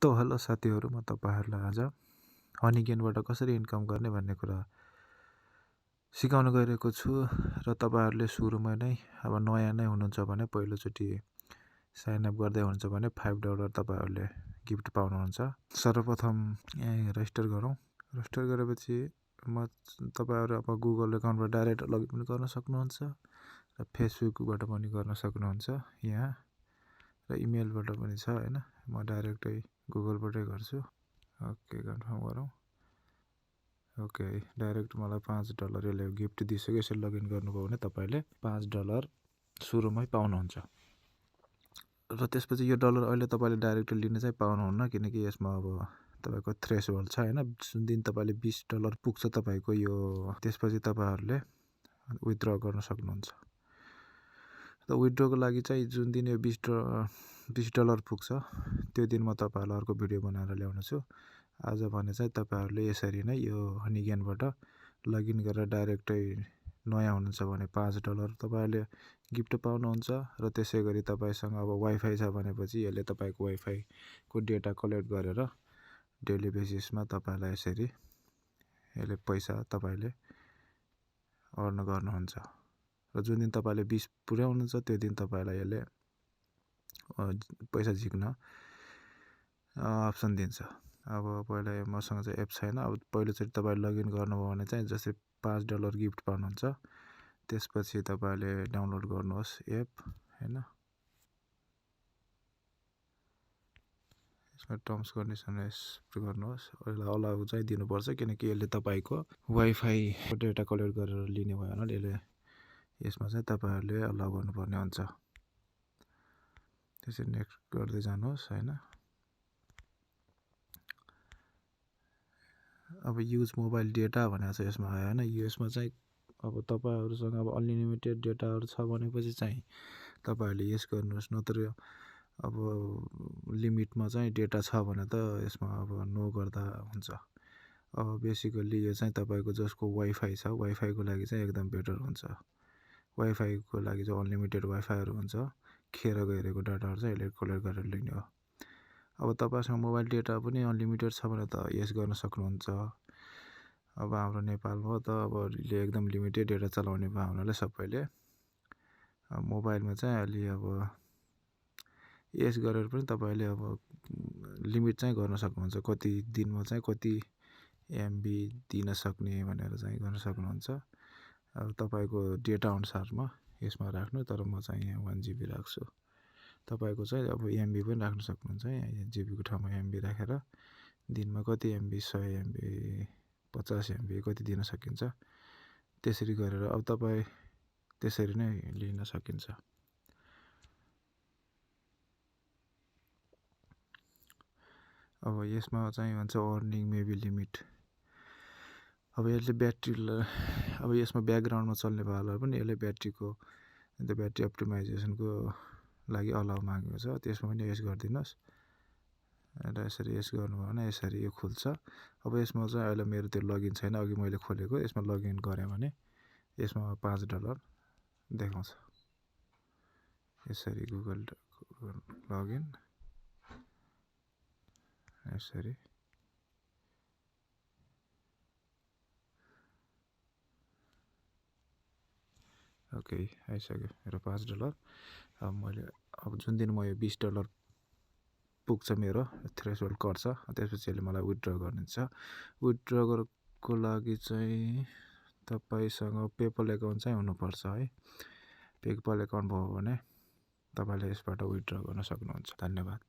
त हेलो साथीहरू, म तपाईहरुलाई आज हनीगेनबाट कसरी इन्कम गर्ने भन्ने कुरा सिकाउन गइरहेको छु र तपाईहरुले सुरुमा नै अब नयाँ नै हुनुहुन्छ भने पहिलोचोटी साइन अप गर्दै हुनुहुन्छ भने $5 तपाईहरुले गिफ्ट पाउनुहुन्छ। सर्वप्रथम यहाँ रेजिस्टर गरौँ। रेजिस्टर गरेपछि तपाईहरु अब गुगल एकाउन्टबाट डाइरेक्ट लगइन पनि गर्न सक्नुहुन्छ र फेसबुकबाट पनि गर्न सक्नुहुन्छ यहाँ र इमेलबाट पनि छ हैन। म डाइरेक्टै गुगलबाटै गर्छु। ओके, कन्फर्म गरौँ। ओके, डाइरेक्ट मलाई $5 यसले गिफ्ट दिइसक्यो। यसरी लगइन गर्नुभयो भने तपाईले $5 सुरुमै पाउनुहुन्छ र त्यसपछि यो डलर अहिले तपाईले डाइरेक्ट लिन चाहिँ पाउनुहुन्न, किनकि यसमा अब तपाईको थ्रेसहोल्ड छ हैन। जुन दिन तपाईले $20 पुग्छ तपाईको यो, त्यसपछि तपाईहरुले विथड्र गर्न सक्नुहुन्छ। र विथड्रको लागि चाहिँ जुन दिन यो $20 पुग्छ त्यो दिन म तपाईहरुलाई अर्को भिडियो बनाएर ल्याउने छु। आज भने चाहिँ तपाईहरुले यसरी नै यो हनीगेनबाट लगइन गरेर डाइरेक्टै नयाँ हुनुहुन्छ भने $5 तपाईहरुले गिफ्ट पाउनुहुन्छ र त्यसैगरी तपाईसँग अब वाइफाई छ भनेपछि यसले तपाईको वाइफाई को डेटा कलेक्ट गरेर डेली बेसिसमा तपाईलाई यसरी यसले पैसा तपाईले अर्न गर्नुहुन्छ र जुन दिन तपाईले 20 पुर्याउनुहुन्छ त्यो दिन तपाईलाई यसले पैसा झिक्न अप्सन दिन्छ। अब पहिला मसँग चाहिँ एप छैन। अब पहिलोचोटी तपाईले लगइन गर्नुभयो भने चाहिँ जस्तै $5 गिफ्ट पाउनुहुन्छ। त्यसपछि तपाईले डाउनलोड गर्नुहोस् एप हैन। यसमा टर्म्स कन्डिसन्स गर्नुहोस्। यसलाई अलाउ चाहिँ दिनुपर्छ, किनकि यसले तपाईको वाइफाई को डेटा कलेक्ट गरेर लिने भयो भने यसले यसमा चाहिँ तपाईहरुले अलाउ गर्नुपर्ने हुन्छ। त्यसरी नेक्स्ट गर्दै जानुहोस् हैन। अब युज मोबाइल डेटा भनेको छ यसमा आयो हैन। यसमा चाहिँ अब तपाईहरुसँग अब अनलिमिटेड डेटाहरु छ भनेपछि चाहिँ तपाईहरुले यस गर्नुहोस्, नत्र अब लिमिटमा चाहिँ डेटा छ भने त यसमा अब नो गर्दा हुन्छ। अब बेसिकली यो चाहिँ तपाईको जसको वाइफाई छ, वाइफाई को लागि चाहिँ एकदम बेटर हुन्छ। वाइफाई को लागि चाहिँ अनलिमिटेड वाइफाईहरु हुन्छ। खेर गइरहेको डाटाहरु चाहिँ यसले कलेक्ट गरेर लिने हो। अब तपाईसँग मोबाइल डेटा पनि अनलिमिटेड छ भने त यस गर्न सक्नुहुन्छ। अब हाम्रो नेपालमा त अब एकदम लिमिटेड डेटा चलाउने भयो हुनाले सबैले मोबाइलमा चाहिँ अलि अब यस गरेर पनि तपाईले अब लिमिट चाहिँ गर्न सक्नुहुन्छ। कति दिनमा चाहिँ कति एमबी दिन सक्ने भनेर चाहिँ गर्न सक्नुहुन्छ। अब तपाईको डेटा अनुसारमा यसमा राख्नु, तर म चाहिँ यहाँ 1GB राख्छु। तपाईको चाहिँ अब एमबी पनि राख्न सक्नुहुन्छ। यहाँ जीबी को ठाउँमा एमबी राखेर दिनमा कति एमबी, 100 एमबी, 50 एमबी कति दिन सकिन्छ त्यसरी गरेर अब तपाई त्यसरी नै लिन सकिन्छ। अब यसमा चाहिँ भन्छ अर्निङ मेबी लिमिट। अब यसले ब्याट्री अब यसमा ब्याकग्राउन्डमा चल्ने भागहरु पनि यसले ब्याट्रीको ब्याट्री अप्टिमाइजेसनको लागि अलाउ मागेको छ। त्यसमा पनि यस गर्दिनुस् र यसरी यस गर्नुभयो भने यसरी यो खुल्छ। अब यसमा चाहिँ अहिले मेरो त्यो लगइन छैन, अघि मैले खोलेको। यसमा लगइन गरे भने यसमा $5 देखाउँछ। यसरी गुगल लगइन यसरी ओके आइसक्यो मेरो $5। अब मैले अब जुन दिन म यो $20 पुग्छ मेरो थ्रेसहोल्ड गर्छ, त्यसपछि यसले मलाई विथड्र गर्नुहुन्छ। विथड्र को लागि चाहिँ तपाईसँग पेपल एकाउन्ट चाहिँ हुनुपर्छ है। पेपल एकाउन्ट भयो भने तपाईले यसबाट विथड्र गर्न सक्नुहुन्छ। धन्यवाद।